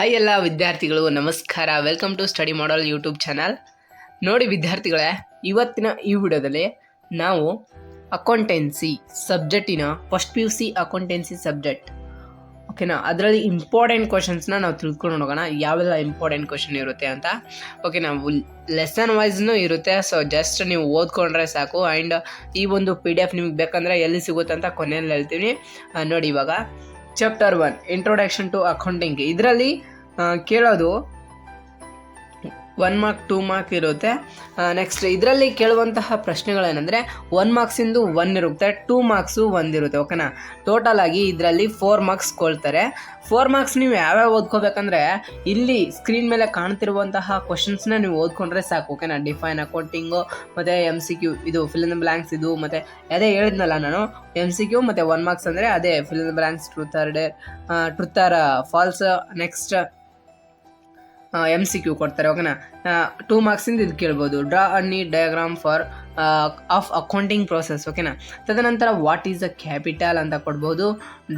Hi ಎಲ್ಲ ವಿದ್ಯಾರ್ಥಿಗಳು ನಮಸ್ಕಾರ. Welcome to study model YouTube channel. ನೋಡಿ ವಿದ್ಯಾರ್ಥಿಗಳೇ, ಇವತ್ತಿನ ಈ ವಿಡಿಯೋದಲ್ಲಿ ನಾವು ಅಕೌಂಟೆನ್ಸಿ ಸಬ್ಜೆಕ್ಟಿನ ಫಸ್ಟ್ PUC ಅಕೌಂಟೆನ್ಸಿ ಸಬ್ಜೆಕ್ಟ್ ಓಕೆನಾ, ಅದರಲ್ಲಿ ಇಂಪಾರ್ಟೆಂಟ್ ಕ್ವಶನ್ಸ್ನ ನಾವು ತಿಳ್ಕೊಂಡು ಹೋಗೋಣ. ಯಾವೆಲ್ಲ ಇಂಪಾರ್ಟೆಂಟ್ ಕ್ವಶನ್ ಇರುತ್ತೆ ಅಂತ. ಓಕೆನಾ, ಲೆಸನ್ ವೈಸ್ನೂ ಇರುತ್ತೆ. ಸೊ ಜಸ್ಟ್ ನೀವು ಓದ್ಕೊಂಡ್ರೆ ಸಾಕು. ಆ್ಯಂಡ್ ಈ ಒಂದು PDF ನಿಮಗೆ ಬೇಕಂದರೆ ಎಲ್ಲಿ ಸಿಗುತ್ತೆ ಅಂತ ಕೊನೆಯಲ್ಲಿ ಹೇಳ್ತೀನಿ. ನೋಡಿ, ಇವಾಗ ಚಾಪ್ಟರ್ 1 ಇಂಟ್ರೊಡಕ್ಷನ್ ಟು ಅಕೌಂಟಿಂಗ್. ಇದರಲ್ಲಿ ಕೇಳೋದು 1 ಮಾರ್ಕ್ 2 ಮಾರ್ಕ್ ಇರುತ್ತೆ. ನೆಕ್ಸ್ಟ್ ಇದರಲ್ಲಿ ಕೇಳುವಂತಹ ಪ್ರಶ್ನೆಗಳೇನೆಂದರೆ 1 ಮಾರ್ಕ್ಸಿಂದು 1 ಇರುತ್ತೆ, 2 ಮಾರ್ಕ್ಸು 1 ಇರುತ್ತೆ. ಓಕೆನಾ, ಟೋಟಲ್ ಆಗಿ ಇದರಲ್ಲಿ 4 ಮಾರ್ಕ್ಸ್ ಕೊಳ್ತಾರೆ. 4 ಮಾರ್ಕ್ಸ್ ನೀವು ಯಾವ್ಯಾವ ಓದ್ಕೋಬೇಕಂದ್ರೆ ಇಲ್ಲಿ ಸ್ಕ್ರೀನ್ ಮೇಲೆ ಕಾಣ್ತಿರುವಂತಹ ಕ್ವಶನ್ಸ್ನ ನೀವು ಓದ್ಕೊಂಡ್ರೆ ಸಾಕು. ಓಕೆನಾ, ಡಿಫೈನ್ ಅಕೌಂಟಿಂಗು ಮತ್ತು MCQ, ಇದು ಫಿಲ್ ಇನ್ ದ ಬ್ಲ್ಯಾಂಕ್ಸ್, ಇದು ಮತ್ತು ಅದೇ ಹೇಳಿದ್ನಲ್ಲ ನಾನು, MCQ ಮತ್ತು 1 ಮಾರ್ಕ್ಸ್ ಅಂದರೆ ಅದೇ fill in the blanks, truth or false. Next MCQ ಕೊಡ್ತಾರೆ. ಓಕೆನಾ, 2 ಮಾರ್ಕ್ಸಿಂದ ಇದು ಕೇಳ್ಬೋದು, draw a neat diagram for of accounting process. ಓಕೆನಾ, ತದನಂತರ ವಾಟ್ ಈಸ್ ಅ ಕ್ಯಾಪಿಟಲ್ ಅಂತ ಕೊಡ್ಬೋದು.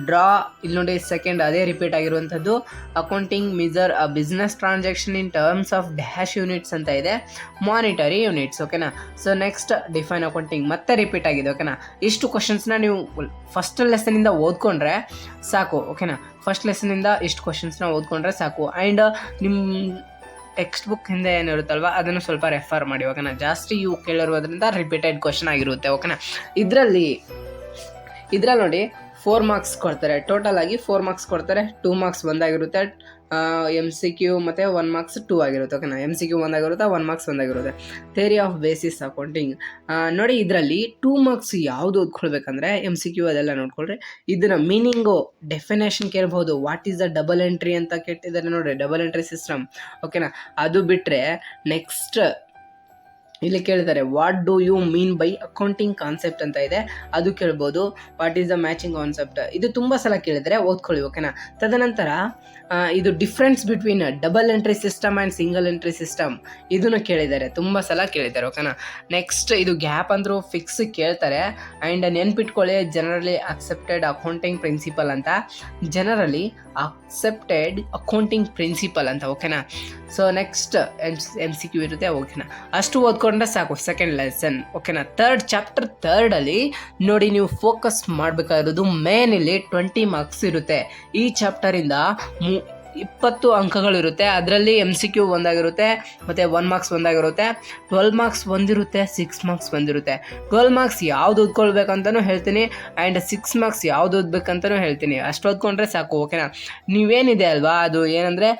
ಡ್ರಾ, ಇಲ್ಲಿ ನೋಡಿ ಸೆಕೆಂಡ್ ಅದೇ ರಿಪೀಟ್ ಆಗಿರುವಂಥದ್ದು. Accounting measure a business transaction in terms of dash units ಅಂತ ಇದೆ, ಮಾನಿಟರಿ ಯೂನಿಟ್ಸ್. ಓಕೆನಾ, ಸೊ ನೆಕ್ಸ್ಟ್ ಡಿಫೈನ್ ಅಕೌಂಟಿಂಗ್ ಮತ್ತೆ ರಿಪೀಟ್ ಆಗಿದೆ. ಓಕೆನಾ, ಇಷ್ಟು ಕ್ವಶನ್ಸ್ನ ನೀವು ಫಸ್ಟ್ ಲೆಸನಿಂದ ಓದ್ಕೊಂಡ್ರೆ ಸಾಕು. ಓಕೆನಾ, ಫಸ್ಟ್ ಲೆಸನಿಂದ ಇಷ್ಟು ಕ್ವಶನ್ಸ್ನ ಓದ್ಕೊಂಡ್ರೆ ಸಾಕು. ಆ್ಯಂಡ್ ನಿಮ್ಮ ಟೆಕ್ಸ್ಟ್ ಬುಕ್ ಹಿಂದೆ ಏನಿರುತ್ತಲ್ವ ಅದನ್ನು ಸ್ವಲ್ಪ ರೆಫರ್ ಮಾಡಿ. ಓಕೆನಾ, ಜಾಸ್ತಿ ಇವು ಕೇಳಿರೋದ್ರಿಂದ ರಿಪೀಟೆಡ್ ಕ್ವಶನ್ ಆಗಿರುತ್ತೆ. ಓಕೆನಾ, ಇದರಲ್ಲಿ ನೋಡಿ 4 ಮಾರ್ಕ್ಸ್ ಕೊಡ್ತಾರೆ. ಟೋಟಲ್ ಆಗಿ 4 ಮಾರ್ಕ್ಸ್ ಕೊಡ್ತಾರೆ. 2 ಮಾರ್ಕ್ಸ್ ಒಂದಾಗಿರುತ್ತೆ, MCQ ಮತ್ತು 1 ಮಾರ್ಕ್ಸ್ 2 ಆಗಿರುತ್ತೆ. ಓಕೆನಾ, MCQ ಒಂದಾಗಿರುತ್ತೆ, 1 ಮಾರ್ಕ್ಸ್ ಒಂದಾಗಿರುತ್ತೆ. Theory of basis accounting. ನೋಡಿ, ಇದರಲ್ಲಿ 2 ಮಾರ್ಕ್ಸ್ ಯಾವುದು ಓದ್ಕೊಳ್ಬೇಕಂದ್ರೆ MCQ ಅದೆಲ್ಲ ನೋಡ್ಕೊಳ್ರಿ. ಇದನ್ನ ಮೀನಿಂಗು ಡೆಫಿನೇಷನ್ ಕೇಳ್ಬೋದು. What is the double entry ಅಂತ ಕೇಳ್ತಿದ್ದಾರೆ ನೋಡ್ರಿ, ಡಬಲ್ ಎಂಟ್ರಿ ಸಿಸ್ಟಮ್. ಓಕೆನಾ, ಅದು ಬಿಟ್ಟರೆ ನೆಕ್ಸ್ಟ್ ಇಲ್ಲಿ ಕೇಳ್ತಾರೆ what do you mean by accounting concept ಅಂತ ಇದೆ, ಅದು ಕೇಳ್ಬೋದು. What is the matching concept, ಇದು ತುಂಬ ಸಲ ಕೇಳಿದರೆ ಓದ್ಕೊಳ್ಳಿ. ಓಕೆನಾ, ತದನಂತರ ಇದು difference between double entry system and single entry system, ಇದನ್ನು ಕೇಳಿದ್ದಾರೆ, ತುಂಬ ಸಲ ಕೇಳಿದ್ದಾರೆ. ಓಕೆನಾ, ನೆಕ್ಸ್ಟ್ ಇದು ಗ್ಯಾಪ್ ಅಂದರೂ ಫಿಕ್ಸ್ ಕೇಳ್ತಾರೆ. ಆ್ಯಂಡ್ ನೆನ್ಪಿಟ್ಕೊಳ್ಳಿ, ಜನರಲಿ ಅಕ್ಸೆಪ್ಟೆಡ್ ಅಕೌಂಟಿಂಗ್ ಪ್ರಿನ್ಸಿಪಲ್ ಅಂತ, ಜನರಲಿ ಅಕ್ಸೆಪ್ಟೆಡ್ ಅಕೌಂಟಿಂಗ್ ಪ್ರಿನ್ಸಿಪಲ್ ಅಂತ. ಓಕೆನಾ, ಸೊ ನೆಕ್ಸ್ಟ್ MCQ ಇರುತ್ತೆ. ಓಕೆನಾ, ಅಷ್ಟು ಓದ್ಕೊಂಡ್ರೆ ಸಾಕು ಸೆಕೆಂಡ್ ಲೆಸನ್. ಓಕೆನಾ, ಚಾಪ್ಟರ್ 3 ನೋಡಿ, ನೀವು ಫೋಕಸ್ ಮಾಡಬೇಕಾಗಿರೋದು ಮೇನ್ ಇಲ್ಲಿ 20 ಮಾರ್ಕ್ಸ್ ಇರುತ್ತೆ. ಈ ಚಾಪ್ಟರಿಂದ 20 ಅಂಕಗಳಿರುತ್ತೆ. ಅದರಲ್ಲಿ MCQ ಒಂದಾಗಿರುತ್ತೆ ಮತ್ತು 1 ಮಾರ್ಕ್ಸ್ ಒಂದಾಗಿರುತ್ತೆ, 12 ಮಾರ್ಕ್ಸ್ ಒಂದಿರುತ್ತೆ, 6 ಮಾರ್ಕ್ಸ್ ಒಂದಿರುತ್ತೆ. 12 ಮಾರ್ಕ್ಸ್ ಯಾವ್ದು ಓದ್ಕೊಳ್ಬೇಕಂತಲೂ ಹೇಳ್ತೀನಿ, ಆ್ಯಂಡ್ 6 ಮಾರ್ಕ್ಸ್ ಯಾವ್ದು ಓದ್ಬೇಕಂತಲೂ ಹೇಳ್ತೀನಿ. ಅಷ್ಟು ಓದ್ಕೊಂಡ್ರೆ ಸಾಕು. ಓಕೆನಾ, ನೀವೇನಿದೆ ಅಲ್ವಾ, ಅದು ಏನಂದರೆ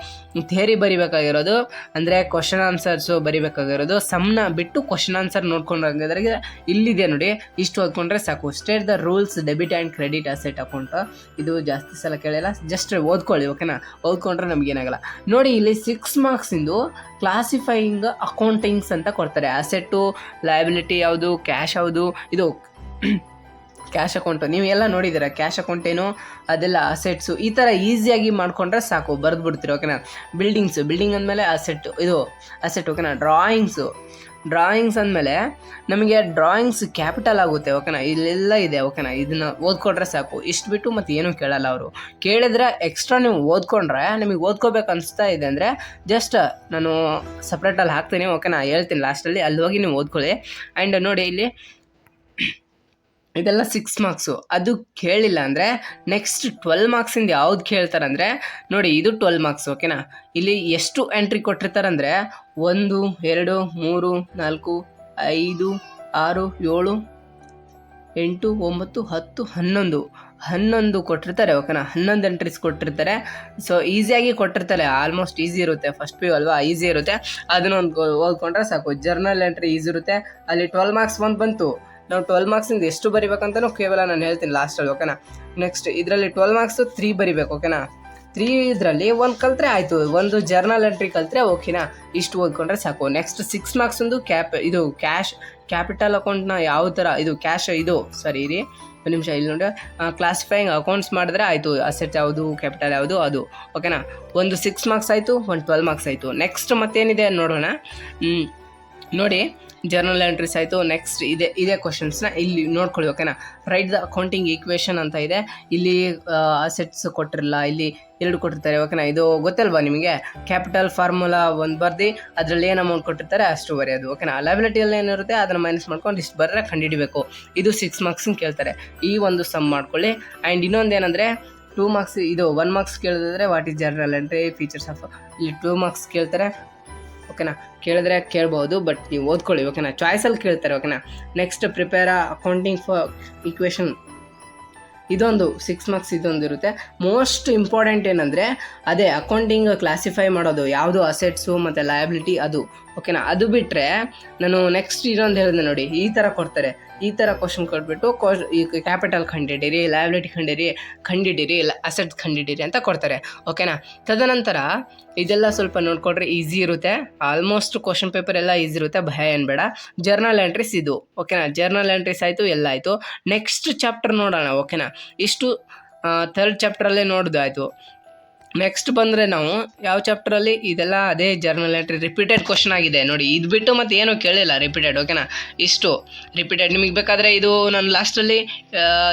ಥಿಯರಿ ಬರಿಬೇಕಾಗಿರೋದು, ಅಂದರೆ ಕ್ವಶನ್ ಆನ್ಸರ್ಸು ಬರಿಬೇಕಾಗಿರೋದು. ಸಮ್ನ ಬಿಟ್ಟು ಕ್ವಶನ್ ಆನ್ಸರ್ ನೋಡ್ಕೊಂಡ್ರೆ ಇಲ್ಲಿದೆ ನೋಡಿ, ಇಷ್ಟು ಓದ್ಕೊಂಡ್ರೆ ಸಾಕು. State the rules debit and credit asset account, ಇದು ಜಾಸ್ತಿ ಸಲ ಕೇಳಿಲ್ಲ, ಜಸ್ಟ್ ಓದ್ಕೊಳ್ಳಿ. ಓಕೆನಾ, ಓದ್ಕೊಂಡ್ರೆ ನಮಗೇನಾಗಲ್ಲ. ನೋಡಿ, ಇಲ್ಲಿ 6 ಮಾರ್ಕ್ಸಿಂದು ಕ್ಲಾಸಿಫೈಯಿಂಗ್ ಅಕೌಂಟಿಂಗ್ಸ್ ಅಂತ ಕೊಡ್ತಾರೆ. ಅಸೆಟ್ಟು, ಲಯಬಿಲಿಟಿ ಯಾವುದು, ಕ್ಯಾಶ್ ಯಾವುದು, ಇದು ಕ್ಯಾಶ್ ಅಕೌಂಟು ನೀವು ಎಲ್ಲ ನೋಡಿದ್ದೀರ. ಕ್ಯಾಶ್ ಅಕೌಂಟ್ ಏನು, ಅದೆಲ್ಲ ಅಸೆಟ್ಸು, ಈ ಥರ ಈಸಿಯಾಗಿ ಮಾಡ್ಕೊಂಡ್ರೆ ಸಾಕು, ಬರೆದ್ಬಿಡ್ತೀರಿ. ಓಕೆನಾ, ಬಿಲ್ಡಿಂಗ್ ಅಂದಮೇಲೆ ಇದು ಅಸೆಟ್. ಓಕೆನಾ, ಡ್ರಾಯಿಂಗ್ಸ್ ಅಂದಮೇಲೆ ನಮಗೆ ಡ್ರಾಯಿಂಗ್ಸ್ ಕ್ಯಾಪಿಟಲ್ ಆಗುತ್ತೆ. ಓಕೆನಾ, ಇಲ್ಲೆಲ್ಲ ಇದೆ. ಓಕೆನಾ, ಇದನ್ನು ಓದ್ಕೊಂಡ್ರೆ ಸಾಕು. ಇಷ್ಟು ಬಿಟ್ಟು ಮತ್ತು ಏನೂ ಕೇಳಲ್ಲ ಅವರು. ಕೇಳಿದ್ರೆ ಎಕ್ಸ್ಟ್ರಾ ನೀವು ಓದ್ಕೊಂಡ್ರೆ, ನಿಮಗೆ ಓದ್ಕೋಬೇಕು ಅನಿಸ್ತಾ ಇದೆ ಅಂದರೆ ಜಸ್ಟ್ ನಾನು ಸಪ್ರೇಟಲ್ಲಿ ಹಾಕ್ತೀನಿ. ಓಕೆನಾ, ಹೇಳ್ತೀನಿ ಲಾಸ್ಟಲ್ಲಿ, ಅಲ್ಲಿ ಹೋಗಿ ನೀವು ಓದ್ಕೊಳ್ಳಿ. ಆ್ಯಂಡ್ ನೋಡಿ, ಇಲ್ಲಿ ಇದೆಲ್ಲ 6 ಮಾರ್ಕ್ಸು. ಅದು ಕೇಳಿಲ್ಲ ಅಂದರೆ ನೆಕ್ಸ್ಟ್ 12 ಮಾರ್ಕ್ಸಿಂದ ಯಾವ್ದು ಕೇಳ್ತಾರೆ ಅಂದರೆ ನೋಡಿ, ಇದು 12 ಮಾರ್ಕ್ಸ್. ಓಕೆನಾ, ಇಲ್ಲಿ ಎಷ್ಟು ಎಂಟ್ರಿ ಕೊಟ್ಟಿರ್ತಾರಂದರೆ 1 2 3 4 5 6 7 8 9 10 11 ಕೊಟ್ಟಿರ್ತಾರೆ. ಓಕೆನಾ, 11 ಎಂಟ್ರೀಸ್ ಕೊಟ್ಟಿರ್ತಾರೆ. ಸೊ ಈಸಿಯಾಗಿ ಕೊಟ್ಟಿರ್ತಾರೆ, ಆಲ್ಮೋಸ್ಟ್ ಈಸಿ ಇರುತ್ತೆ. ಫಸ್ಟ್ PU ಅಲ್ವಾ, ಈಸಿ ಇರುತ್ತೆ. ಅದನ್ನೊಂದು ಓದ್ಕೊಂಡ್ರೆ ಸಾಕು. ಜರ್ನಲ್ ಎಂಟ್ರಿ ಈಸಿ ಇರುತ್ತೆ. ಅಲ್ಲಿ 12 ಮಾರ್ಕ್ಸ್ ಬಂತು. ನಾವು 12 ಮಾರ್ಕ್ಸಿಂದ ಎಷ್ಟು ಬರಿಬೇಕಂತಲೂ ಕೇವಲ ನಾನು ಹೇಳ್ತೀನಿ ಲಾಸ್ಟಲ್ಲಿ. ಓಕೆನಾ, ನೆಕ್ಸ್ಟ್ ಇದರಲ್ಲಿ 12 ಮಾರ್ಕ್ಸು 3 ಬರಿಬೇಕು. ಓಕೆನಾ, 3 ಇದರಲ್ಲಿ 1 ಕಲಿತ್ರೆ ಆಯಿತು, 1 ಜರ್ನಲ್ ಎಂಟ್ರಿ ಕಲಿತ್ರೆ. ಓಕೆನಾ, ಇಷ್ಟು ಓದ್ಕೊಂಡ್ರೆ ಸಾಕು. ನೆಕ್ಸ್ಟ್ 6 ಮಾರ್ಕ್ಸೊಂದು ಕ್ಯಾಪಿಟಲ್ ಅಕೌಂಟ್ನ ಯಾವ ಥರ, ಇದು ಕ್ಯಾಶ್, ಇದು ಸಾರಿ ಇರಿ ಒಂದು ನಿಮಿಷ, ಇಲ್ಲಿ ನೋಡಿ, ಕ್ಲಾಸಿಫೈಯಿಂಗ್ ಅಕೌಂಟ್ಸ್ ಮಾಡಿದ್ರೆ ಆಯಿತು, ಅಸೆಟ್ ಯಾವುದು, ಕ್ಯಾಪಿಟಲ್ ಯಾವುದು, ಅದು. ಓಕೆನಾ, ಒಂದು 6 ಮಾರ್ಕ್ಸ್ ಆಯಿತು, ಒಂದು 12 ಮಾರ್ಕ್ಸ್ ಆಯಿತು. ನೆಕ್ಸ್ಟ್ ಮತ್ತೇನಿದೆ ನೋಡೋಣ. ನೋಡಿ, ಜರ್ನಲ್ ಎಂಟ್ರೀಸ್ ಆಯಿತು. ನೆಕ್ಸ್ಟ್ ಇದೇ ಕ್ವಶನ್ಸ್ನ ಇಲ್ಲಿ ನೋಡ್ಕೊಳ್ಳಿ, ಓಕೆನಾ. ರೈಟ್ ದ ಅಕೌಂಟಿಂಗ್ ಈಕ್ವೇಷನ್ ಅಂತ ಇದೆ. ಇಲ್ಲಿ ಅಸೆಟ್ಸ್ ಕೊಟ್ಟಿರಲ್ಲ, ಇಲ್ಲಿ 2 ಕೊಟ್ಟಿರ್ತಾರೆ, ಓಕೆನಾ. ಇದು ಗೊತ್ತಲ್ವಾ ನಿಮಗೆ, ಕ್ಯಾಪಿಟಲ್ ಫಾರ್ಮುಲಾ ಒಂದು ಬರ್ದು ಅದರಲ್ಲಿ ಏನು ಅಮೌಂಟ್ ಕೊಟ್ಟಿರ್ತಾರೆ ಅಷ್ಟು ಬರೆಯೋದು, ಓಕೆನಾ. ಲಯಬಿಲಿಟಿಯಲ್ಲಿ ಏನಿರುತ್ತೆ ಅದನ್ನು ಮೈನಸ್ ಮಾಡ್ಕೊಂಡು ಇಷ್ಟು ಬರೆದ್ರೆ ಕಂಡುಹಿಡಿಬೇಕು. ಇದು 6 ಮಾರ್ಕ್ಸಿಗೆ ಕೇಳ್ತಾರೆ. ಈ ಒಂದು ಸಮ್ ಮಾಡ್ಕೊಳ್ಳಿ. ಆ್ಯಂಡ್ ಇನ್ನೊಂದು ಏನಂದರೆ 2 ಮಾರ್ಕ್ಸ್, ಇದು 1 ಮಾರ್ಕ್ಸ್ ಕೇಳಿದ್ರೆ what is journal entry features of, ಇಲ್ಲಿ 2 ಮಾರ್ಕ್ಸ್ ಕೇಳ್ತಾರೆ, ಓಕೆನಾ. ಕೇಳಿದ್ರೆ ಕೇಳ್ಬೋದು, ಬಟ್ ನೀವು ಓದ್ಕೊಳ್ಳಿ, ಓಕೆನಾ. ಚಾಯ್ಸಲ್ಲಿ ಕೇಳ್ತಾರೆ, ಓಕೆನಾ. Next prepare accounting for equation, ಇದೊಂದು 6 ಮಾರ್ಕ್ಸ್ ಇದೊಂದು ಇರುತ್ತೆ. ಮೋಸ್ಟ್ ಇಂಪಾರ್ಟೆಂಟ್ ಏನಂದರೆ ಅದೇ ಅಕೌಂಟಿಂಗ್ ಕ್ಲಾಸಿಫೈ ಮಾಡೋದು, ಯಾವುದು ಅಸೆಟ್ಸು ಮತ್ತು ಲಯಬಿಲಿಟಿ ಅದು, ಓಕೆನಾ. ಅದು ಬಿಟ್ಟರೆ ನಾನು ನೆಕ್ಸ್ಟ್ ಇನ್ನೊಂದು ಹೇಳಿದೆ ನೋಡಿ, ಈ ಥರ ಕೊಡ್ತಾರೆ. ಈ ಥರ ಕ್ವಶನ್ ಕೊಟ್ಬಿಟ್ಟು ಈ ಕ್ಯಾಪಿಟಲ್ ಕಂಡಿಡಿರಿ, ಲಯಬಿಲಿಟಿ ಕಂಡಿಡಿರಿ, ಅಸೆಟ್ಸ್ ಕಂಡಿಡಿರಿ ಅಂತ ಕೊಡ್ತಾರೆ, ಓಕೆನಾ. ತದನಂತರ ಇದೆಲ್ಲ ಸ್ವಲ್ಪ ನೋಡ್ಕೊಡ್ರಿ, ಈಸಿ ಇರುತ್ತೆ. ಆಲ್ಮೋಸ್ಟ್ ಕ್ವಶನ್ ಪೇಪರ್ ಎಲ್ಲ ಈಸಿ ಇರುತ್ತೆ, ಭಯ ಏನ್ಬೇಡ. ಜರ್ನಲ್ ಎಂಟ್ರೀಸ್ ಇದು, ಓಕೆನಾ. ಜರ್ನಲ್ ಎಂಟ್ರೀಸ್ ಆಯಿತು, ಎಲ್ಲ ಆಯಿತು. ನೆಕ್ಸ್ಟ್ ಚಾಪ್ಟರ್ ನೋಡೋಣ, ಓಕೆನಾ. ಇಷ್ಟು 3rd ಚಾಪ್ಟ್ರಲ್ಲೇ ನೋಡೋದು ಆಯಿತು. ನೆಕ್ಸ್ಟ್ ಬಂದರೆ ನಾವು ಯಾವ ಚಾಪ್ಟ್ರಲ್ಲಿ, ಇದೆಲ್ಲ ಅದೇ ಜರ್ನಲ್ ಎಂಟ್ರಿ ರಿಪೀಟೆಡ್ ಕ್ವಶನ್ ಆಗಿದೆ ನೋಡಿ. ಇದು ಬಿಟ್ಟು ಮತ್ತೆ ಏನೂ ಕೇಳಿಲ್ಲ, ರಿಪೀಟೆಡ್, ಓಕೆನಾ. ಇಷ್ಟು ರಿಪೀಟೆಡ್. ನಿಮಗೆ ಬೇಕಾದರೆ ಇದು ನಾನು ಲಾಸ್ಟಲ್ಲಿ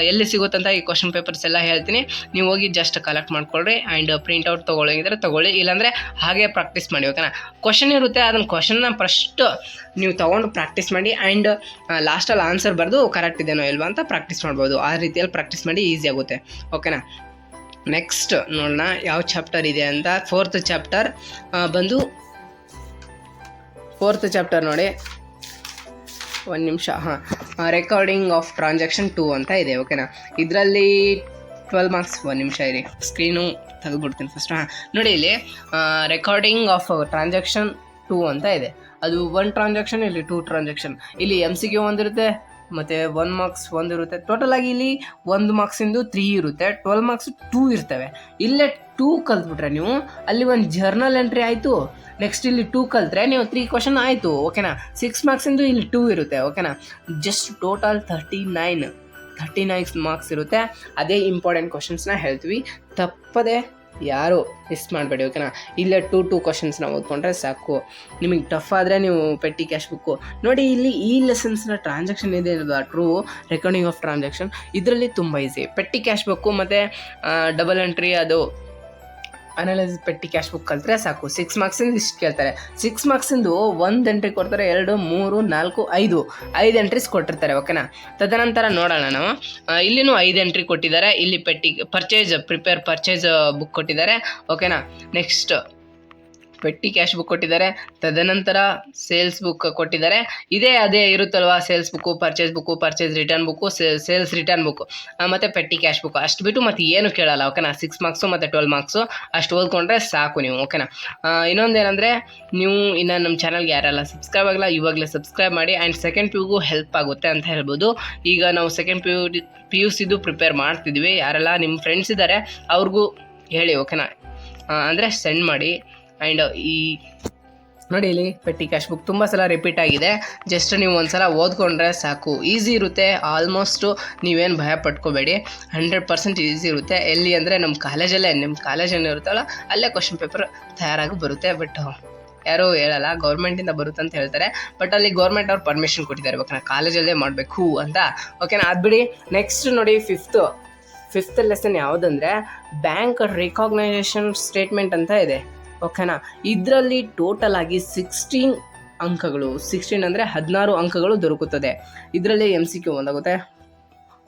ಎಲ್ಲಿ ಸಿಗುತ್ತಂತ ಈ ಕ್ವಶನ್ ಪೇಪರ್ಸ್ ಎಲ್ಲ ಹೇಳ್ತೀನಿ, ನೀವು ಹೋಗಿ ಜಸ್ಟ್ ಕಲೆಕ್ಟ್ ಮಾಡ್ಕೊಳ್ರಿ. ಆ್ಯಂಡ್ ಪ್ರಿಂಟ್ಔಟ್ ತೊಗೊಳ್ಳೋಂಗಿದ್ರೆ ತೊಗೊಳ್ಳಿ, ಇಲ್ಲಾಂದರೆ ಹಾಗೆ ಪ್ರಾಕ್ಟೀಸ್ ಮಾಡಿ, ಓಕೆನಾ. ಕ್ವಶನ್ ಇರುತ್ತೆ, ಅದನ್ನು ಕ್ವಶನ್ನ ಫಸ್ಟ್ ನೀವು ತೊಗೊಂಡು ಪ್ರಾಕ್ಟೀಸ್ ಮಾಡಿ. ಆ್ಯಂಡ್ ಲಾಸ್ಟಲ್ಲಿ ಆನ್ಸರ್ ಬರೆದು ಕರೆಕ್ಟ್ ಇದೆನೋ ಇಲ್ವಾ ಅಂತ ಪ್ರಾಕ್ಟೀಸ್ ಮಾಡ್ಬೋದು. ಆ ರೀತಿಯಲ್ಲಿ ಪ್ರಾಕ್ಟೀಸ್ ಮಾಡಿ, ಈಸಿ ಆಗುತ್ತೆ, ಓಕೆನಾ. ನೆಕ್ಸ್ಟ್ ನೋಡೋಣ ಯಾವ ಚಾಪ್ಟರ್ ಇದೆ ಅಂತ. 4th ಚಾಪ್ಟರ್ ಬಂದು 4th ಚಾಪ್ಟರ್ ನೋಡಿ, ಒಂದು ನಿಮಿಷ. ರೆಕಾರ್ಡಿಂಗ್ ಆಫ್ ಟ್ರಾನ್ಸಾಕ್ಷನ್ 2 ಅಂತ ಇದೆ, ಓಕೆನಾ. ಇದರಲ್ಲಿ 12 ಮಾರ್ಕ್ಸ್. ಒಂದು ನಿಮಿಷ ಇರಿ, ಸ್ಕ್ರೀನು ತೆಗೆದುಬಿಡ್ತೀನಿ ಫಸ್ಟ್. ನೋಡಿ, ಇಲ್ಲಿ ರೆಕಾರ್ಡಿಂಗ್ ಆಫ್ ಟ್ರಾನ್ಸಾಕ್ಷನ್ 2 ಅಂತ ಇದೆ. ಅದು 1 ಟ್ರಾನ್ಸಾಕ್ಷನ್, ಇಲ್ಲಿ 2 ಟ್ರಾನ್ಸಾಕ್ಷನ್. ಇಲ್ಲಿ MCQ ಒಂದಿರುತ್ತೆ ಮತ್ತು 1 ಮಾರ್ಕ್ಸ್ 1 ಇರುತ್ತೆ. ಟೋಟಲ್ ಆಗಿ ಇಲ್ಲಿ 1 ಮಾರ್ಕ್ಸಿಂದು 3 ಇರುತ್ತೆ, 12 ಮಾರ್ಕ್ಸ್ 2 ಇರ್ತವೆ. ಇಲ್ಲೇ 2 ಕಲ್ತ್ಬಿಟ್ರೆ ನೀವು, ಅಲ್ಲಿ ಒಂದು ಜರ್ನಲ್ ಎಂಟ್ರಿ ಆಯಿತು. ನೆಕ್ಸ್ಟ್ ಇಲ್ಲಿ 2 ಕಲ್ತ್ರೆ ನೀವು 3 ಕ್ವಶನ್ ಆಯಿತು, ಓಕೆನಾ. 6 ಮಾರ್ಕ್ಸಿಂದು ಇಲ್ಲಿ 2 ಇರುತ್ತೆ, ಓಕೆನಾ. ಜಸ್ಟ್ ಟೋಟಲ್ 39 ಮಾರ್ಕ್ಸ್ ಇರುತ್ತೆ. ಅದೇ ಇಂಪಾರ್ಟೆಂಟ್ ಕ್ವಶನ್ಸ್ನ ಹೇಳ್ತೀವಿ, ತಪ್ಪದೆ ಯಾರು ಮಿಸ್ ಮಾಡಬೇಡಿ, ಓಕೆನಾ. ಇಲ್ಲೇ 2 ಕ್ವಶನ್ಸ್ನ ಓದ್ಕೊಂಡ್ರೆ ಸಾಕು. ನಿಮಗೆ ಟಫ್ ಆದರೆ ನೀವು ಪೆಟ್ಟಿ ಕ್ಯಾಶ್ ಬುಕ್ಕು ನೋಡಿ. ಇಲ್ಲಿ ಈ ಲೆಸನ್ಸ್ನ ಟ್ರಾನ್ಸಾಕ್ಷನ್ ಇದೆ ಅಲ್ವಾ, ಟ್ರೂ ರೆಕಾರ್ಡಿಂಗ್ ಆಫ್ ಟ್ರಾನ್ಸಾಕ್ಷನ್, ಇದರಲ್ಲಿ ತುಂಬ ಈಸಿ. ಪೆಟ್ಟಿ ಕ್ಯಾಶ್ ಬುಕ್ಕು ಮತ್ತು ಡಬಲ್ ಎಂಟ್ರಿ, ಅದು ಅನಾಲಿಸಿಸ್ ಪೆಟ್ಟಿ ಕ್ಯಾಶ್ ಬುಕ್ ಕಲ್ತ್ರೆ ಸಾಕು. 6 ಮಾರ್ಕ್ಸಿಂದ ಇಷ್ಟು ಕೇಳ್ತಾರೆ. 6 ಮಾರ್ಕ್ಸಿಂದು 1 ಎಂಟ್ರಿ ಕೊಡ್ತಾರೆ, 2, 3, 4, 5 ಎಂಟ್ರೀಸ್ ಕೊಟ್ಟಿರ್ತಾರೆ, ಓಕೆನಾ. ತದನಂತರ ನೋಡೋಣ ನಾವು, ಇಲ್ಲಿನೂ 5 ಎಂಟ್ರಿ ಕೊಟ್ಟಿದ್ದಾರೆ. ಇಲ್ಲಿ ಪ್ರಿಪೇರ್ ಪರ್ಚೇಸ್ ಬುಕ್ ಕೊಟ್ಟಿದ್ದಾರೆ, ಓಕೆನಾ. ನೆಕ್ಸ್ಟ್ ಪೆಟ್ಟಿ ಕ್ಯಾಶ್ ಬುಕ್ ಕೊಟ್ಟಿದ್ದಾರೆ. ತದನಂತರ ಸೇಲ್ಸ್ ಬುಕ್ ಕೊಟ್ಟಿದ್ದಾರೆ. ಅದೇ ಇರುತ್ತಲ್ವ, sales book, purchase return book, sales return book, ಮತ್ತು ಪೆಟ್ಟಿ ಕ್ಯಾಶ್ ಬುಕ್. ಅಷ್ಟು ಬಿಟ್ಟು ಮತ್ತೆ ಏನು ಕೇಳಲ್ಲ, ಓಕೆನಾ. 6 ಮಾರ್ಕ್ಸು ಮತ್ತು 12 ಮಾರ್ಕ್ಸು ಅಷ್ಟು ಓದ್ಕೊಂಡ್ರೆ ಸಾಕು ನೀವು, ಓಕೆನಾ. ಇನ್ನೊಂದೇನೆಂದರೆ, ನೀವು ಇನ್ನು ನಮ್ಮ ಚಾನಲ್ಗೆ ಯಾರೆಲ್ಲ ಸಬ್ಸ್ಕ್ರೈಬ್ ಆಗಿಲ್ಲ, ಇವಾಗಲೇ ಸಬ್ಸ್ಕ್ರೈಬ್ ಮಾಡಿ. ಆ್ಯಂಡ್ ಸೆಕೆಂಡ್ PUಗೂ ಹೆಲ್ಪ್ ಆಗುತ್ತೆ ಅಂತ ಹೇಳ್ಬೋದು. ಈಗ ನಾವು ಸೆಕೆಂಡ್ PUCದು ಪ್ರಿಪೇರ್ ಮಾಡ್ತಿದ್ವಿ. ಯಾರೆಲ್ಲ ನಿಮ್ಮ ಫ್ರೆಂಡ್ಸ್ ಇದ್ದಾರೆ ಅವ್ರಿಗೂ ಹೇಳಿ, ಓಕೆನಾ. ಅಂದರೆ ಸೆಂಡ್ ಮಾಡಿ. ಆ್ಯಂಡ್ ಈ ನೋಡಿ, ಇಲ್ಲಿ ಪೆಟ್ಟಿ ಕ್ಯಾಶ್ ಬುಕ್ ತುಂಬ ಸಲ ರಿಪೀಟ್ ಆಗಿದೆ. ಜಸ್ಟ್ ನೀವು ಒಂದು ಸಲ ಓದ್ಕೊಂಡ್ರೆ ಸಾಕು, ಈಸಿ ಇರುತ್ತೆ. ಆಲ್ಮೋಸ್ಟು ನೀವೇನು ಭಯ ಪಟ್ಕೋಬೇಡಿ, 100% ಈಸಿ ಇರುತ್ತೆ. ಎಲ್ಲಿ ಅಂದರೆ ನಮ್ಮ ಕಾಲೇಜ್ ಏನಿರುತ್ತಲ್ಲ ಅಲ್ಲೇ ಕ್ವಶನ್ ಪೇಪರ್ ತಯಾರಾಗಿ ಬರುತ್ತೆ. ಬಟ್ ಯಾರೂ ಹೇಳಲ್ಲ, ಗೌರ್ಮೆಂಟಿಂದ ಬರುತ್ತೆ ಅಂತ ಹೇಳ್ತಾರೆ. ಬಟ್ ಅಲ್ಲಿ ಗೌರ್ಮೆಂಟ್ ಅವ್ರು ಪರ್ಮಿಷನ್ ಕೊಟ್ಟಿದ್ದಾರೆ, ಓಕೆನಾ, ಕಾಲೇಜಲ್ಲೇ ಮಾಡಬೇಕು ಅಂತ, ಓಕೆನಾ. ಅದು ಬಿಡಿ. ನೆಕ್ಸ್ಟ್ ನೋಡಿ, ಫಿಫ್ತ್ ಲೆಸನ್ ಯಾವುದಂದರೆ ಬ್ಯಾಂಕ್ ರಿಕಾಗ್ನೈಸೇಷನ್ ಸ್ಟೇಟ್ಮೆಂಟ್ ಅಂತ ಇದೆ, ಓಕೆನಾ. ಇದರಲ್ಲಿ ಟೋಟಲ್ ಆಗಿ 16 ಅಂಕಗಳು, 16 ಅಂದರೆ 16 ಅಂಕಗಳು ದೊರಕುತ್ತದೆ. ಇದರಲ್ಲಿ MCQ ಒಂದಾಗುತ್ತೆ,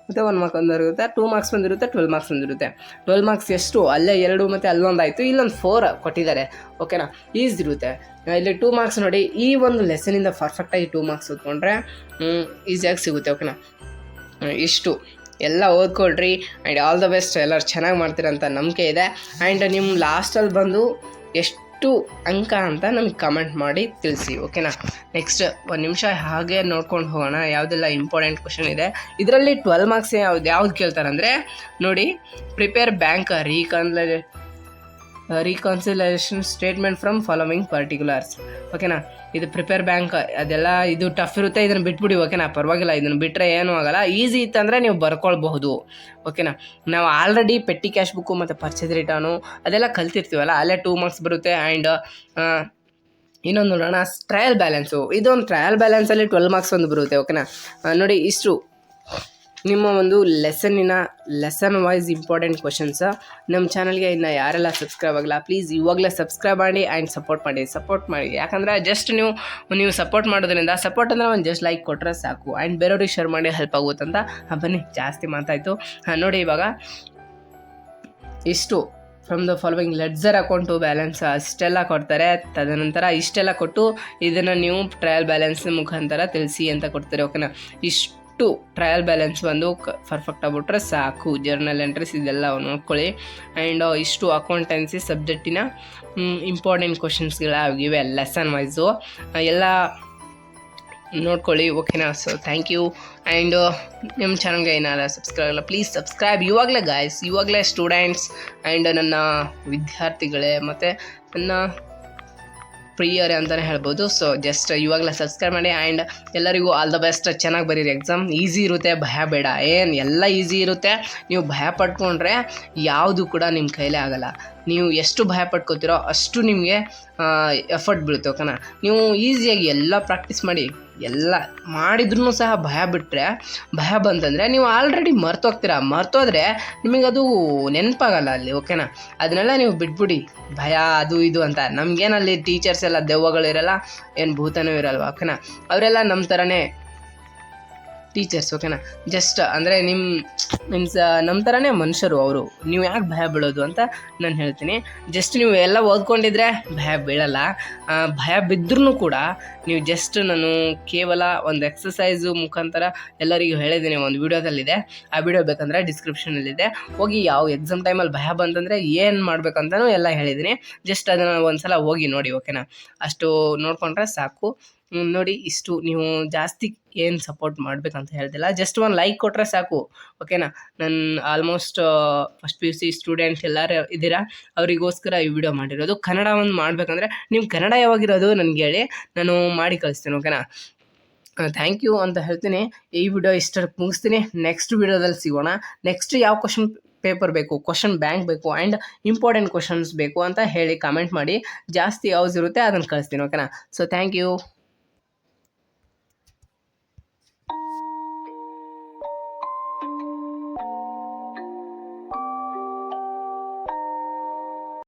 ಮತ್ತು 1 ಮಾರ್ಕ್ ಒಂದಿರುತ್ತೆ, 2 ಮಾರ್ಕ್ಸ್ ಬಂದಿರುತ್ತೆ, 12 ಮಾರ್ಕ್ಸ್ ಬಂದಿರುತ್ತೆ. 12 ಮಾರ್ಕ್ಸ್ ಎಷ್ಟು, ಅಲ್ಲೇ 2 ಮತ್ತು ಅಲ್ಲೊಂದು ಆಯಿತು, ಇಲ್ಲೊಂದು 4 ಕೊಟ್ಟಿದ್ದಾರೆ, ಓಕೆನಾ. ಈಸಿ ಇರುತ್ತೆ. ಇಲ್ಲಿ 2 ಮಾರ್ಕ್ಸ್ ನೋಡಿ, ಈ ಒಂದು ಲೆಸನಿಂದ ಪರ್ಫೆಕ್ಟಾಗಿ 2 ಮಾರ್ಕ್ಸ್ ಓದ್ಕೊಂಡ್ರೆ ಈಸಿಯಾಗಿ ಸಿಗುತ್ತೆ, ಓಕೆನಾ. ಇಷ್ಟು ಎಲ್ಲ ಓದ್ಕೊಳ್ರಿ. And all the best. ಎಲ್ಲರೂ ಚೆನ್ನಾಗಿ ಮಾಡ್ತೀರಂತ ನಂಬಿಕೆ ಇದೆ. ಆ್ಯಂಡ್ ನಿಮ್ಮ ಲಾಸ್ಟಲ್ಲಿ ಬಂದು ಎಷ್ಟು ಅಂಕ ಅಂತ ನಮಗೆ ಕಮೆಂಟ್ ಮಾಡಿ ತಿಳಿಸಿ, ಓಕೆನಾ. ನೆಕ್ಸ್ಟ್ 1 ನಿಮಿಷ ಹಾಗೆ ನೋಡ್ಕೊಂಡು ಹೋಗೋಣ ಯಾವುದೆಲ್ಲ ಇಂಪಾರ್ಟೆಂಟ್ ಕ್ವಶನ್ ಇದೆ. ಇದರಲ್ಲಿ 12 ಮಾರ್ಕ್ಸ್ ಯಾವ್ದು ಕೇಳ್ತಾರಂದರೆ ನೋಡಿ, prepare bank reconciliation statement from following particulars, ಓಕೆನಾ. ಇದು ಪ್ರಿಪೇರ್ ಬ್ಯಾಂಕ್, ಅದೆಲ್ಲ ಇದು ಟಫ್ ಇರುತ್ತೆ, ಇದನ್ನು ಬಿಟ್ಬಿಡಿ, ಓಕೆನಾ. ಪರವಾಗಿಲ್ಲ, ಇದನ್ನು ಬಿಟ್ಟರೆ ಏನೂ ಆಗಲ್ಲ. ಈಸಿ ಇತ್ತಂದರೆ ನೀವು ಬರ್ಕೊಳ್ಬಹುದು, ಓಕೆನಾ. ನಾವು ಆಲ್ರೆಡಿ ಪೆಟ್ಟಿ ಕ್ಯಾಶ್ ಬುಕ್ಕು ಮತ್ತು ಪರ್ಚೇಸ್ ರಿಟರ್ನು ಅದೆಲ್ಲ ಕಲ್ತಿರ್ತೀವಲ್ಲ, ಅಲ್ಲೇ 2 ಮಾರ್ಕ್ಸ್ ಬರುತ್ತೆ. ಆ್ಯಂಡ್ ಇನ್ನೊಂದು ನೋಡೋಣ, ಟ್ರಯಲ್ ಬ್ಯಾಲೆನ್ಸು. ಇದೊಂದು ಟ್ರಯಲ್ ಬ್ಯಾಲೆನ್ಸಲ್ಲಿ 12 ಮಾರ್ಕ್ಸ್ ಒಂದು ಬರುತ್ತೆ, ಓಕೆನಾ. ನೋಡಿ, ಇಷ್ಟು ನಿಮ್ಮ ಒಂದು ಲೆಸನ್ ವೈಸ್ ಇಂಪಾರ್ಟೆಂಟ್ ಕ್ವಶನ್ಸ್. ನಮ್ಮ ಚಾನಲ್ಗೆ ಇನ್ನು ಯಾರೆಲ್ಲ ಸಬ್ಸ್ಕ್ರೈಬ್ ಆಗಲ್ಲ, ಪ್ಲೀಸ್ ಇವಾಗಲೇ ಸಬ್ಸ್ಕ್ರೈಬ್ ಮಾಡಿ ಆ್ಯಂಡ್ ಸಪೋರ್ಟ್ ಮಾಡಿ. ಯಾಕಂದರೆ ಜಸ್ಟ್ ನೀವು ಸಪೋರ್ಟ್ ಮಾಡೋದ್ರಿಂದ, ಸಪೋರ್ಟ್ ಅಂದರೆ ಒಂದು ಜಸ್ಟ್ ಲೈಕ್ ಕೊಟ್ಟರೆ ಸಾಕು, ಆ್ಯಂಡ್ ಬೇರೆಯವ್ರಿಗೆ ಶೇರ್ ಮಾಡಿ ಹೆಲ್ಪ್ ಆಗುತ್ತಂತ. ಬನ್ನಿ, ಜಾಸ್ತಿ ಮಾತಾಯಿತು. ನೋಡಿ, ಇವಾಗ ಇಷ್ಟು from the following ledger account balance ಅಷ್ಟೆಲ್ಲ ಕೊಡ್ತಾರೆ. ತದನಂತರ ಇಷ್ಟೆಲ್ಲ ಕೊಟ್ಟು ಇದನ್ನು ನೀವು ಟ್ರಯಲ್ ಬ್ಯಾಲೆನ್ಸ್ ಮುಖಾಂತರ ತಿಳಿಸಿ ಅಂತ ಕೊಡ್ತಾರೆ, ಓಕೆನಾ. ಇಷ್ಟು ಟ್ರಯಲ್ ಬ್ಯಾಲೆನ್ಸ್ ಒಂದು ಪರ್ಫೆಕ್ಟ್ ಆಗ್ಬಿಟ್ರೆ ಸಾಕು. ಜರ್ನಲ್ ಎಂಟ್ರೀಸ್ ಇದೆಲ್ಲ ನೋಡ್ಕೊಳ್ಳಿ. ಆ್ಯಂಡ್ ಇಷ್ಟು ಅಕೌಂಟೆನ್ಸಿ ಸಬ್ಜೆಕ್ಟಿನ ಇಂಪಾರ್ಟೆಂಟ್ ಕ್ವಶನ್ಸ್ಗಳಾಗಿವೆ ಲೆಸನ್ ವೈಸು ಎಲ್ಲ ನೋಡ್ಕೊಳ್ಳಿ, ಓಕೆನಾ. So thank you. ಆ್ಯಂಡ್ ನಿಮ್ಮ ಚಾನಲ್ಗೆ ಏನಾರ ಸಬ್ಸ್ಕ್ರೈಬ್ ಆಗಲ್ಲ, ಪ್ಲೀಸ್ ಸಬ್ಸ್ಕ್ರೈಬ್ ಇವಾಗಲೇ ಗಾಯ್ಸ್, ಇವಾಗಲೇ ಸ್ಟೂಡೆಂಟ್ಸ್ ಆ್ಯಂಡ್ ನನ್ನ ವಿದ್ಯಾರ್ಥಿಗಳೇ ಮತ್ತು ನನ್ನ ಪ್ರಿಯರೇ ಅಂತಲೇ ಹೇಳ್ಬೋದು. ಸೊ ಜಸ್ಟ್ ಇವಾಗಲೇ ಸಬ್ಸ್ಕ್ರೈಬ್ ಮಾಡಿ. ಆ್ಯಂಡ್ ಎಲ್ಲರಿಗೂ ಆಲ್ ದ ಬೆಸ್ಟ್. ಚೆನ್ನಾಗಿ ಬರೀರಿ ಎಕ್ಸಾಮ್. ಈಸಿ ಇರುತ್ತೆ, ಭಯ ಬೇಡ. ಎಲ್ಲ ಈಸಿ ಇರುತ್ತೆ. ನೀವು ಭಯ ಪಡ್ಕೊಂಡ್ರೆ ಯಾವುದು ಕೂಡ ನಿಮ್ಮ ಕೈಲೇ ಆಗಲ್ಲ. ನೀವು ಎಷ್ಟು ಭಯ ಪಡ್ಕೋತೀರೋ ಅಷ್ಟು ನಿಮಗೆ ಎಫರ್ಟ್ ಬೀಳುತ್ತೆ, ಓಕೆನಾ. ನೀವು ಈಸಿಯಾಗಿ ಎಲ್ಲ ಪ್ರಾಕ್ಟೀಸ್ ಮಾಡಿ, ಎಲ್ಲ ಮಾಡಿದ್ರೂ ಸಹ ಭಯ ಬಂತಂದರೆ ನೀವು ಆಲ್ರೆಡಿ ಮರ್ತೋದ್ರೆ ನಿಮಗದು ನೆನಪಾಗಲ್ಲ ಅಲ್ಲಿ, ಓಕೆನಾ. ಅದನ್ನೆಲ್ಲ ನೀವು ಬಿಟ್ಬಿಡಿ, ಭಯ ಅದು ಇದು ಅಂತ. ನಮಗೇನಲ್ಲಿ ಟೀಚರ್ಸ್ ಎಲ್ಲ ದೆವ್ವಗಳಿರಲ್ಲ, ಏನು ಭೂತನೂ ಇರಲ್ವ, ಓಕೆನಾ. ಅವರೆಲ್ಲ ನಮ್ಮ ಥರನೇ ಟೀಚರ್ಸ್, ಓಕೆನಾ. ಜಸ್ಟ್ ಅಂದರೆ ಮೀನ್ಸ್ ನಮ್ಮ ಥರನೇ ಮನುಷ್ಯರು ಅವರು. ನೀವು ಯಾಕೆ ಭಯ ಬೀಳೋದು ಅಂತ ನಾನು ಹೇಳ್ತೀನಿ. ಜಸ್ಟ್ ನೀವು ಎಲ್ಲ ಓದ್ಕೊಂಡಿದ್ರೆ ಭಯ ಬೀಳಲ್ಲ. ಭಯ ಬಿದ್ದರೂ ಕೂಡ ನೀವು ಜಸ್ಟ್ ನಾನು ಕೇವಲ ಒಂದು ಎಕ್ಸಸೈಸು ಮುಖಾಂತರ ಎಲ್ಲರಿಗೂ ಹೇಳಿದ್ದೀನಿ, ಒಂದು ವೀಡಿಯೋದಲ್ಲಿದೆ. ಆ ವಿಡಿಯೋ ಬೇಕಂದರೆ ಡಿಸ್ಕ್ರಿಪ್ಷನಲ್ಲಿದೆ, ಹೋಗಿ. ಯಾವ ಎಕ್ಸಾಮ್ ಟೈಮಲ್ಲಿ ಭಯ ಬಂತಂದರೆ ಏನು ಮಾಡಬೇಕಂತನೂ ಎಲ್ಲ ಹೇಳಿದ್ದೀನಿ. ಜಸ್ಟ್ ಅದನ್ನು ಒಂದು ಸಲ ಹೋಗಿ ನೋಡಿ, ಓಕೆನಾ. ಅಷ್ಟು ನೋಡಿಕೊಂಡ್ರೆ ಸಾಕು. ನೋಡಿ, ಇಷ್ಟು ನೀವು ಜಾಸ್ತಿ ಏನು ಸಪೋರ್ಟ್ ಮಾಡಬೇಕಂತ ಹೇಳ್ತಿಲ್ಲ, ಜಸ್ಟ್ ಒಂದು ಲೈಕ್ ಕೊಟ್ಟರೆ ಸಾಕು, ಓಕೆನಾ. ನಾನು ಆಲ್ಮೋಸ್ಟ್ ಫಸ್ಟ್ PUC ಸ್ಟೂಡೆಂಟ್ ಎಲ್ಲರೂ ಇದ್ದೀರಾ, ಅವರಿಗೋಸ್ಕರ ಈ ವಿಡಿಯೋ ಮಾಡಿರೋದು. ಕನ್ನಡ ಒಂದು ಮಾಡಬೇಕಂದ್ರೆ ನಿಮ್ಮ ಕನ್ನಡ ಯಾವಾಗಿರೋದು ನನಗೆ ಹೇಳಿ, ನಾನು ಮಾಡಿ ಕಳಿಸ್ತೀನಿ, ಓಕೆನಾ. ಥ್ಯಾಂಕ್ ಯು ಅಂತ ಹೇಳ್ತೀನಿ. ಈ ವಿಡಿಯೋ ಇಷ್ಟಕ್ಕೆ ಮುಗಿಸ್ತೀನಿ. ನೆಕ್ಸ್ಟ್ ವಿಡಿಯೋದಲ್ಲಿ ಸಿಗೋಣ. ನೆಕ್ಸ್ಟ್ ಯಾವ ಕ್ವಶನ್ ಪೇಪರ್ ಬೇಕು, ಕ್ವಶನ್ ಬ್ಯಾಂಕ್ ಬೇಕು ಆ್ಯಂಡ್ ಇಂಪಾರ್ಟೆಂಟ್ ಕ್ವಶನ್ಸ್ ಬೇಕು ಅಂತ ಹೇಳಿ ಕಮೆಂಟ್ ಮಾಡಿ. ಜಾಸ್ತಿ ಯಾವ್ದು ಇರುತ್ತೆ ಅದನ್ನು ಕಳಿಸ್ತೀನಿ, ಓಕೆನಾ. So thank you.